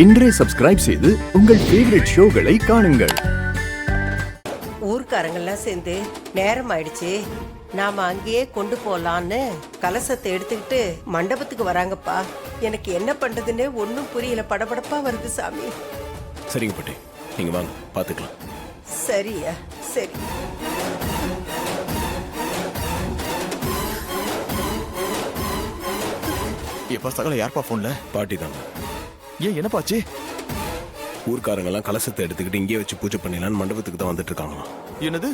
இன்றே சப்ஸ்கிரைப் செய்து உங்கள் ஃபேவரட் ஷோகளை காணுங்கள். ஊர்க்காரங்கெல்லாம் சேர்ந்து நேரம் ஆயிடுச்சு, நாம அங்கேயே கொண்டு போலான்னு கலசத்தை எடுத்துக்கிட்டு மண்டபத்துக்கு வராங்கப்பா. எனக்கு என்ன பண்றதுன்னு ஒன்னும் புரியல, படபடப்பா வருது சாமி. சரிங்க பாட்டி, நீங்க வாங்க பாத்துக்கலாம். சரியா, சரி. எப்பா சகல யார்ப்பா போன்ல? பாட்டி தாங்க. ஏன் என்னப்பாச்சு? ஊர்க்காரங்கெல்லாம் கலசத்தை எடுத்துக்கிட்டு இங்கே வச்சு பூஜை பண்ணிடலான்னு மண்டபத்துக்கு தான் வந்துட்டு இருக்காங்களாம். என்னது,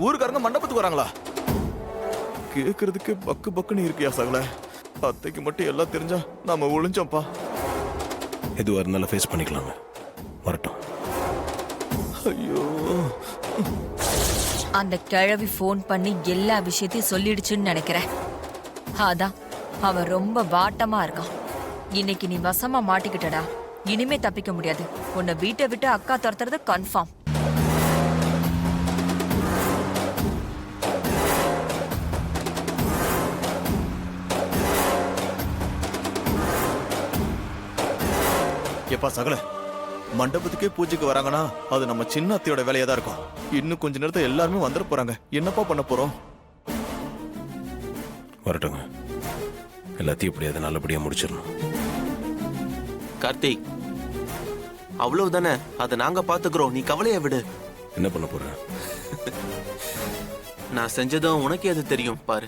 ஊருக்காரங்க மண்டபத்துக்கு வராங்களா? கேக்குறதுக்கு பக்கு பக்குன்னு இருக்கியா சகல? அத்தைக்கு மட்டும் எல்லாம் தெரிஞ்சா நாம ஒளிஞ்சோம்ப்பா. எதுவா இருந்தாலும் ஃபேஸ் பண்ணிக்கலாங்க. வரட்டும். ஐயோ, அந்த கிழவி ஃபோன் பண்ணி எல்லா விஷயத்தையும் சொல்லிடுச்சுன்னு நினைக்கிறேன். அதான் அவன் ரொம்ப வாட்டமா இருக்கான். இன்னைக்கு நீ வசமா மாட்டிக்கிட்டடா, இனிமே தப்பிக்க முடியாது. உன்னை வீட்டை விட்டு அக்கா துரத்துறது கன்ஃபார்ம். எப்பா சகல மண்டபத்துக்கே பூஜைக்கு வராங்கன்னா அது நம்ம சின்ன அத்தையோட வேலையா தான் இருக்கும். இன்னும் கொஞ்ச நேரத்துல எல்லாருமே வந்துட போறாங்க. என்னப்பா பண்ண போறோம்? வரட்டுங்க. எல்லாத்தையும் எப்படியாவது நல்லபடியா முடிச்சிடணும். கார்த்திக், அவ்வளவுதானே, அதை நாங்க பாத்துக்கிறோம், நீ கவலைய விடு. என்ன பண்ண போற? நான் செஞ்சதும் உனக்கே அது தெரியும் பாரு.